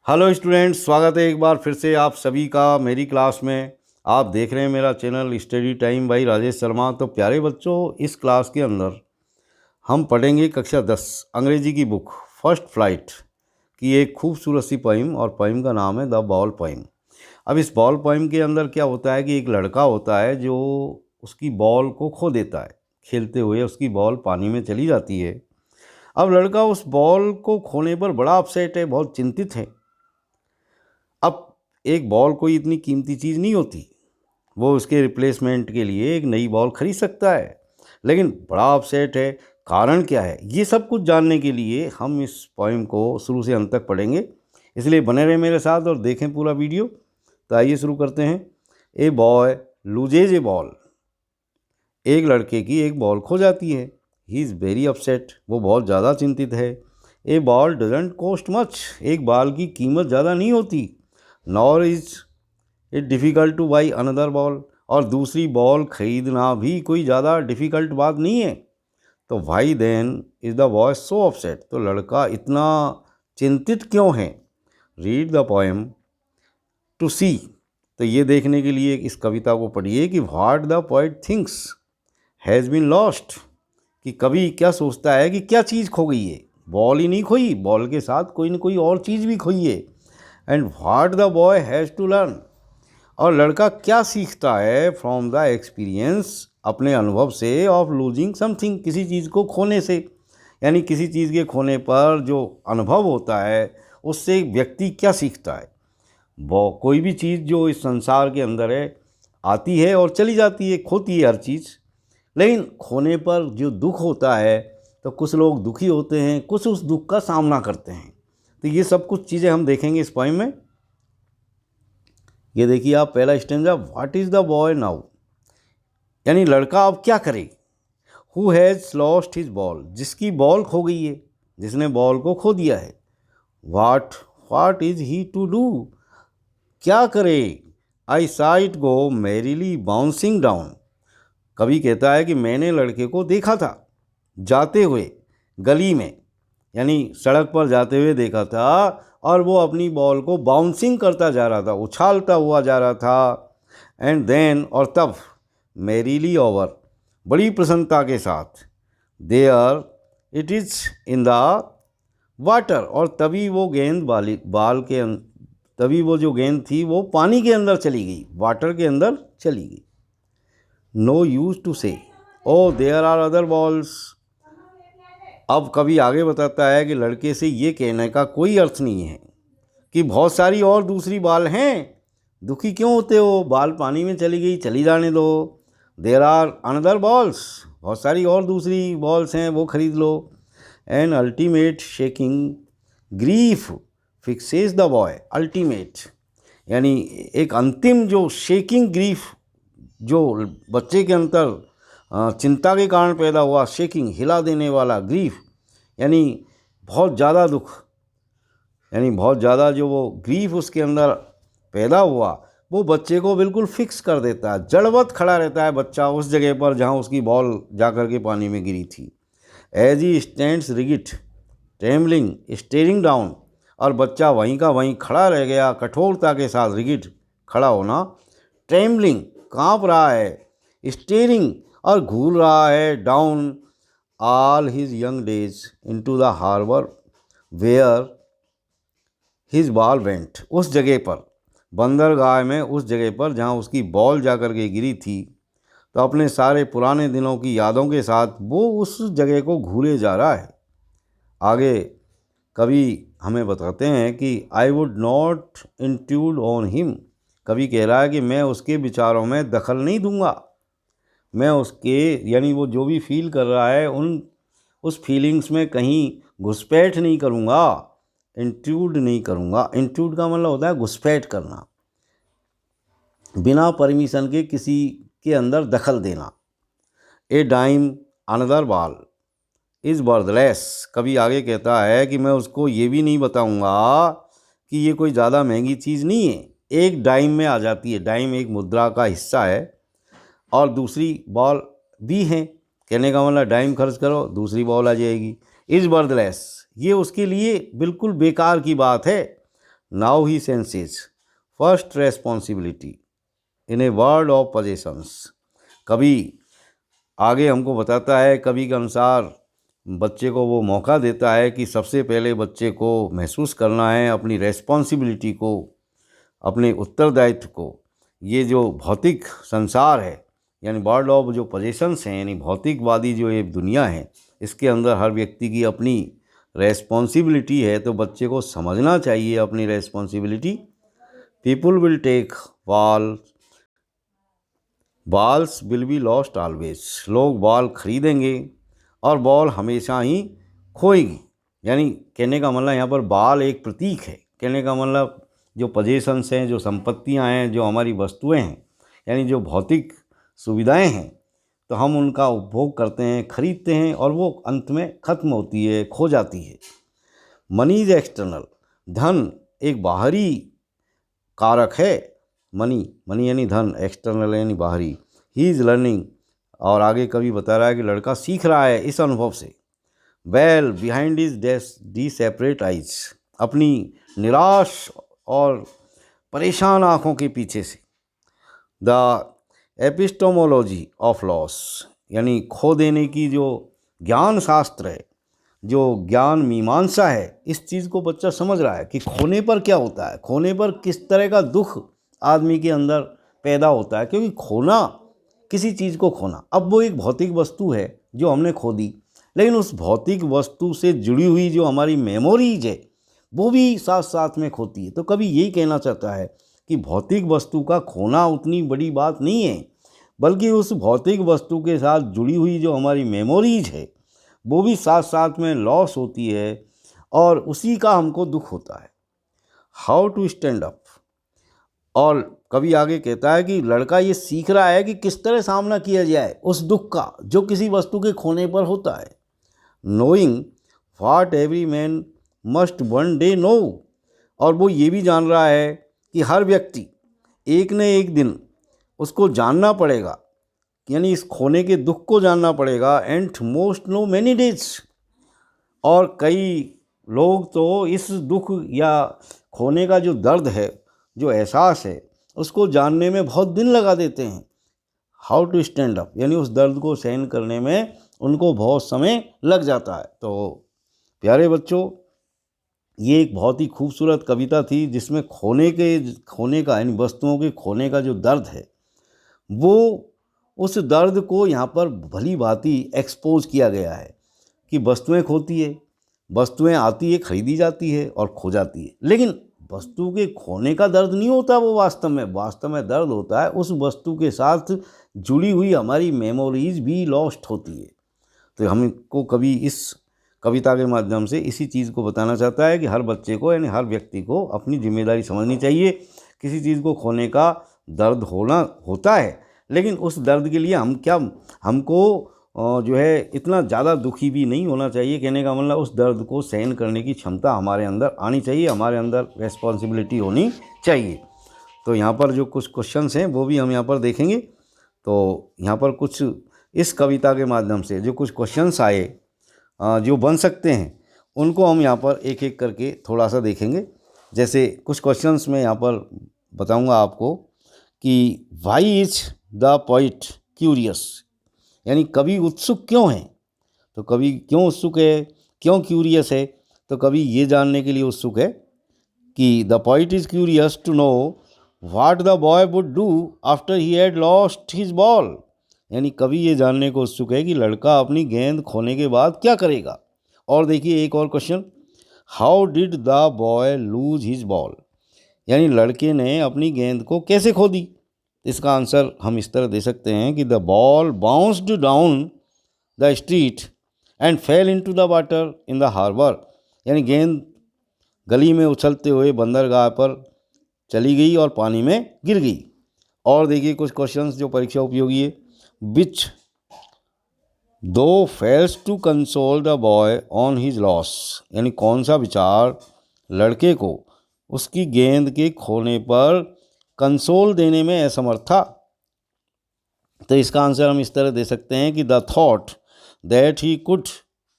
Hello students, स्वागत है एक बार फिर से आप सभी का मेरी क्लास में। आप देख रहे हैं मेरा channel study time by Rajesh Sharma. तो प्यारे बच्चों, इस क्लास के अंदर हम पढ़ेंगे कक्षा 10 अंग्रेजी की बुक फर्स्ट फ्लाइट की एक खूबसूरत सी पोइम, और पोइम का नाम है द बॉल पोइम। अब इस बॉल पोइम के अंदर क्या होता है कि एक लड़का होता है जो उसकी बॉल को खो देता है। खेलते हुए उसकी बॉल पानी में चली जाती है। अब लड़का उस बॉल को खोने पर बड़ा अपसेट है, बहुत चिंतित है। अब एक बॉल कोई इतनी कीमती चीज़ नहीं होती, वो उसके रिप्लेसमेंट के लिए एक नई बॉल खरीद सकता है, लेकिन बड़ा अपसेट है। कारण क्या है, ये सब कुछ जानने के लिए हम इस पोइम को शुरू से अंत तक पढ़ेंगे, इसलिए बने रहे मेरे साथ और देखें पूरा वीडियो। तो आइए शुरू करते हैं। A boy loses A ball. एक लड़के की एक बॉल खो जाती है। ही इज़ वेरी अपसेट, वो बहुत ज़्यादा चिंतित है। ए बॉल डजेंट कॉस्ट मच, एक बॉल की कीमत ज़्यादा नहीं होती। Nor is it difficult two by another ball, और दूसरी बॉल खरीदना भी कोई ज़्यादा डिफ़िकल्ट बात नहीं है। तो why then is the boy so upset, तो लड़का इतना चिंतित क्यों है। Read the poem to see, तो ये देखने के लिए इस कविता को पढ़िए कि what the poet thinks has been lost, कि कवि क्या सोचता है कि क्या चीज़ खो गई है। बॉल ही नहीं खोई, बॉल के साथ कोई ना कोई और चीज़ भी खोई है। And what the boy has to learn, और लड़का क्या सीखता है फ्रॉम द एक्सपीरियंस, अपने अनुभव से, ऑफ लूजिंग समथिंग, किसी चीज़ को खोने से। यानी किसी चीज़ के खोने पर जो अनुभव होता है उससे व्यक्ति क्या सीखता है। वो कोई भी चीज़ जो इस संसार के अंदर है आती है और चली जाती है, खोती है हर चीज़, लेकिन खोने पर जो दुख होता है तो कुछ लोग दुखी होते हैं, कुछ उस दुख का सामना करते हैं। तो ये सब कुछ चीज़ें हम देखेंगे इस पोएम में। ये देखिए आप, पहला stanza, what is the boy now, यानी लड़का अब क्या करे। Who has lost his ball, जिसकी बॉल खो गई है, जिसने बॉल को खो दिया है। What what is he to do, क्या करे। I saw it go merrily bouncing down, कवि कहता है कि मैंने लड़के को देखा था जाते हुए गली में, यानी सड़क पर जाते हुए देखा था, और वो अपनी बॉल को बाउंसिंग करता जा रहा था, उछालता हुआ जा रहा था। एंड देन, और तब, मैरीली ओवर, बड़ी प्रसन्नता के साथ, there it is in the water, और तभी वो गेंद बाल के तभी वो जो गेंद थी वो पानी के अंदर चली गई, वाटर के अंदर चली गई। नो यूज टू से oh there are other balls, अब कभी आगे बताता है कि लड़के से ये कहने का कोई अर्थ नहीं है कि बहुत सारी और दूसरी बॉल हैं, दुखी क्यों होते हो, बॉल पानी में चली गई, चली जाने दो। देयर आर अनदर बॉल्स, बहुत सारी और दूसरी बॉल्स हैं, वो खरीद लो। An ultimate shaking grief fixes the boy, ultimate यानी एक अंतिम जो शेकिंग ग्रीफ, जो बच्चे के अंदर चिंता के कारण पैदा हुआ, शेकिंग हिला देने वाला, ग्रीफ यानी बहुत ज़्यादा दुख, यानी बहुत ज़्यादा जो वो ग्रीफ उसके अंदर पैदा हुआ, वो बच्चे को बिल्कुल फिक्स कर देता है। जड़वत खड़ा रहता है बच्चा उस जगह पर जहाँ उसकी बॉल जा कर के पानी में गिरी थी। As he stands rigid trembling staring down, और बच्चा वहीं का वहीं खड़ा रह गया, कठोरता के साथ, रिगिट खड़ा होना, ट्रेमलिंग काँप रहा है, स्टेरिंग और घूर रहा है, down all his young days into the harbour where his ball went, उस जगह पर, बंदरगाह में, उस जगह पर जहाँ उसकी बॉल जाकर के गिरी थी। तो अपने सारे पुराने दिनों की यादों के साथ वो उस जगह को घूरे जा रहा है। आगे कवि हमें बताते हैं कि I would not intrude on him, कवि कह रहा है कि मैं उसके विचारों में दखल नहीं दूंगा, मैं उसके, यानी वो जो भी फील कर रहा है उस फीलिंग्स में कहीं घुसपैठ नहीं करूँगा, इंट्रूड नहीं करूँगा। इंट्रूड का मतलब होता है घुसपैठ करना, बिना परमिशन के किसी के अंदर दखल देना। ए डाइम अनदर बॉल इज़ बर्थलेस, कभी आगे कहता है कि मैं उसको ये भी नहीं बताऊंगा कि ये कोई ज़्यादा महंगी चीज़ नहीं है, एक डाइम में आ जाती है, डाइम एक मुद्रा का हिस्सा है, और दूसरी बॉल भी है, कहने का मतलब डाइम खर्च करो दूसरी बॉल आ जाएगी। इज़ बर्थलेस, ये उसके लिए बिल्कुल बेकार की बात है। Now he senses first responsibility in a world of possessions. कभी आगे हमको बताता है, कवि के अनुसार बच्चे को वो मौका देता है कि सबसे पहले बच्चे को महसूस करना है अपनी रेस्पॉन्सिबिलिटी को, अपने उत्तरदायित्व को। ये जो भौतिक संसार है यानी वर्ल्ड ऑफ जो पोजेशंस हैं, यानी भौतिकवादी जो ये दुनिया है, इसके अंदर हर व्यक्ति की अपनी रेस्पॉन्सिबिलिटी है। तो बच्चे को समझना चाहिए अपनी responsibility. People will take balls will be lost always. लोग बॉल खरीदेंगे और बॉल हमेशा ही खोएगी। यानी कहने का मतलब यहाँ पर बॉल एक प्रतीक है। कहने का मतलब जो पोजेशंस हैं, जो संपत्तियाँ हैं, जो हमारी वस्तुएं हैं, यानी जो भौतिक सुविधाएं हैं, तो हम उनका उपभोग करते हैं, खरीदते हैं और वो अंत में ख़त्म होती है, खो जाती है। Money is external. धन एक बाहरी कारक है। मनी यानी धन, एक्सटर्नल यानी बाहरी। ही इज़ लर्निंग, और आगे कभी बता रहा है कि लड़का सीख रहा है इस अनुभव से। Well behind is D separate eyes. अपनी निराश और परेशान आँखों के पीछे से। द एपिस्टोमोलॉजी ऑफ लॉस, यानी खो देने की जो ज्ञान शास्त्र है, जो ज्ञान मीमांसा है, इस चीज़ को बच्चा समझ रहा है कि खोने पर क्या होता है, खोने पर किस तरह का दुख आदमी के अंदर पैदा होता है। क्योंकि खोना, किसी चीज़ को खोना, अब वो एक भौतिक वस्तु है जो हमने खो दी, लेकिन उस भौतिक वस्तु से जुड़ी हुई जो हमारी मेमोरीज है वो भी साथ साथ में खोती है। तो कभी यही कहना चाहता है कि भौतिक वस्तु का खोना उतनी बड़ी बात नहीं है, बल्कि उस भौतिक वस्तु के साथ जुड़ी हुई जो हमारी मेमोरीज है वो भी साथ साथ में लॉस होती है और उसी का हमको दुख होता है। How to stand up. और कभी आगे कहता है कि लड़का ये सीख रहा है कि किस तरह सामना किया जाए उस दुख का जो किसी वस्तु के खोने पर होता है। Knowing what every man must one day know. और वो ये भी जान रहा है कि हर व्यक्ति एक न एक दिन उसको जानना पड़ेगा, यानी इस खोने के दुख को जानना पड़ेगा। And most know many days. और कई लोग तो इस दुख या खोने का जो दर्द है, जो एहसास है, उसको जानने में बहुत दिन लगा देते हैं। हाउ टू स्टैंड अप, यानी उस दर्द को सहन करने में उनको बहुत समय लग जाता है। तो प्यारे बच्चों, ये एक बहुत ही खूबसूरत कविता थी जिसमें खोने का यानी वस्तुओं के खोने का जो दर्द है, वो उस दर्द को यहाँ पर भली भांति एक्सपोज किया गया है कि वस्तुएं खोती है, वस्तुएं आती है, खरीदी जाती है और खो जाती है, लेकिन वस्तु के खोने का दर्द नहीं होता वो वास्तव में दर्द होता है उस वस्तु के साथ जुड़ी हुई हमारी मेमोरीज भी लॉस्ट होती है। तो हमको कभी इस कविता के माध्यम से इसी चीज़ को बताना चाहता है कि हर बच्चे को यानी हर व्यक्ति को अपनी जिम्मेदारी समझनी चाहिए। किसी चीज़ को खोने का दर्द होता है, लेकिन उस दर्द के लिए हमको जो है इतना ज़्यादा दुखी भी नहीं होना चाहिए। कहने का मतलब उस दर्द को सहन करने की क्षमता हमारे अंदर आनी चाहिए, हमारे अंदर रेस्पॉन्सिबिलिटी होनी चाहिए। तो यहाँ पर जो कुछ क्वेश्चंस हैं वो भी हम यहाँ पर देखेंगे। तो यहाँ पर कुछ इस कविता के माध्यम से जो कुछ क्वेश्चंस आए जो बन सकते हैं, उनको हम यहाँ पर एक एक करके थोड़ा सा देखेंगे। जैसे कुछ क्वेश्चंस में यहाँ पर बताऊँगा आपको कि why is the poet curious, यानी कवि उत्सुक क्यों है। तो कवि क्यों उत्सुक है, क्यों क्यूरियस है, तो कवि ये जानने के लिए उत्सुक है कि the poet is curious to know what the boy would do after he had lost his ball. यानी कवि ये जानने को उत्सुक है कि लड़का अपनी गेंद खोने के बाद क्या करेगा। और देखिए एक और question, how did the boy lose his ball, यानी लड़के ने अपनी गेंद को कैसे खो दी। इसका आंसर हम इस तरह दे सकते हैं कि the ball bounced down the street and fell into the water in the harbour, यानी गेंद गली में उछलते हुए बंदरगाह पर चली गई और पानी में गिर गई। और देखिए कुछ क्वेश्चंस जो परीक्षा उपयोगी है, which though fails to console the boy on his loss, यानी कौन सा विचार लड़के को उसकी गेंद के खोने पर कंसोल देने में असमर्थ था। तो इसका आंसर हम इस तरह दे सकते हैं कि the thought that he could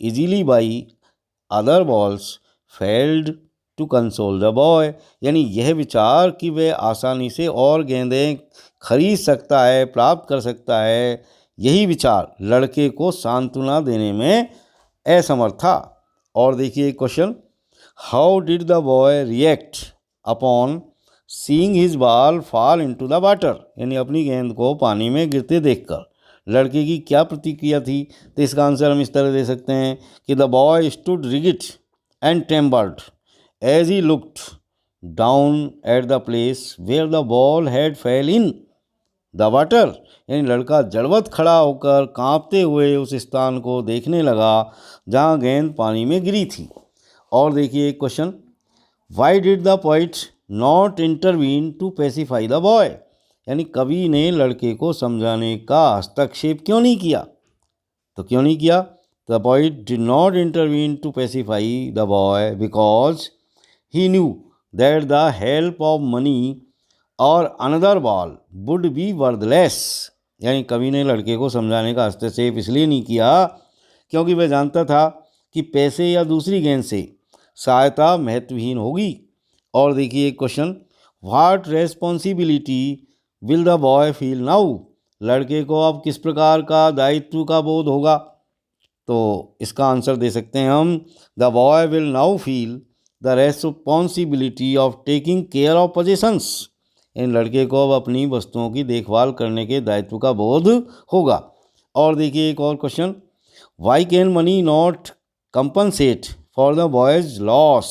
easily buy other balls failed to console the boy, यानी यह विचार कि वह आसानी से और गेंदें खरीद सकता है, प्राप्त कर सकता है, यही विचार लड़के को सांत्वना देने में असमर्थ था। और देखिए question, how did the boy react upon seeing his ball fall into the water, यानी अपनी गेंद को पानी में गिरते देखकर लड़के की क्या प्रतिक्रिया थी। तो इसका आंसर हम इस तरह दे सकते हैं कि the boy stood rigid and trembled as he looked down at the place where the ball had fell in the water, यानी लड़का जड़वत खड़ा होकर कांपते हुए उस स्थान को देखने लगा जहां गेंद पानी में गिरी थी। और देखिए एक question, why did the poet not intervene to pacify the boy, यानी कवि ने लड़के को समझाने का हस्तक्षेप क्यों नहीं किया। तो क्यों नहीं किया, the poet did not intervene to pacify the boy because he knew that the help of money or another ball would be worthless, यानी कवि ने लड़के को समझाने का हस्तक्षेप इसलिए नहीं किया क्योंकि वह जानता था कि पैसे या दूसरी गेंद से सहायता महत्वहीन होगी। और देखिए एक question, what responsibility will the boy feel now, लड़के को अब किस प्रकार का दायित्व का बोध होगा। तो इसका आंसर दे सकते हैं हम, the boy will now feel the responsibility of taking care of possessions, इन लड़के को अब अपनी वस्तुओं की देखभाल करने के दायित्व का बोध होगा। और देखिए एक और question, why can money not compensate for the boy's loss,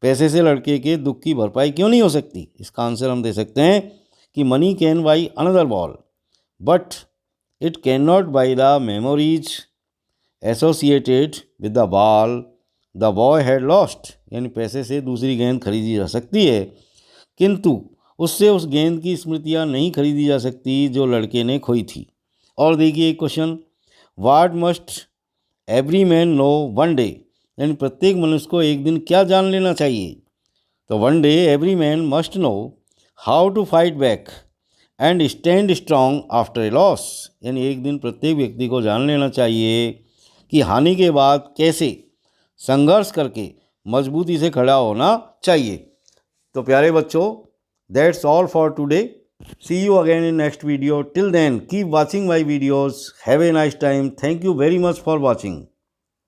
पैसे से लड़के के दुख की भरपाई क्यों नहीं हो सकती। इसका आंसर हम दे सकते हैं कि money can buy another ball but it can not by the memories associated with the ball the boy had lost, यानी पैसे से दूसरी गेंद खरीदी जा सकती है किंतु उससे उस गेंद की स्मृतियाँ नहीं खरीदी जा सकती जो लड़के ने खोई थी। और देखिए question, what must every man know one day, यानी प्रत्येक मनुष्य को एक दिन क्या जान लेना चाहिए। तो one day every man must know how to fight back and stand strong after a loss, यानी एक दिन प्रत्येक व्यक्ति को जान लेना चाहिए कि हानि के बाद कैसे संघर्ष करके मजबूती से खड़ा होना चाहिए। तो प्यारे बच्चों, that's all for today. See you again in next video. Till then, keep watching my videos. Have a nice time. Thank you very much for watching.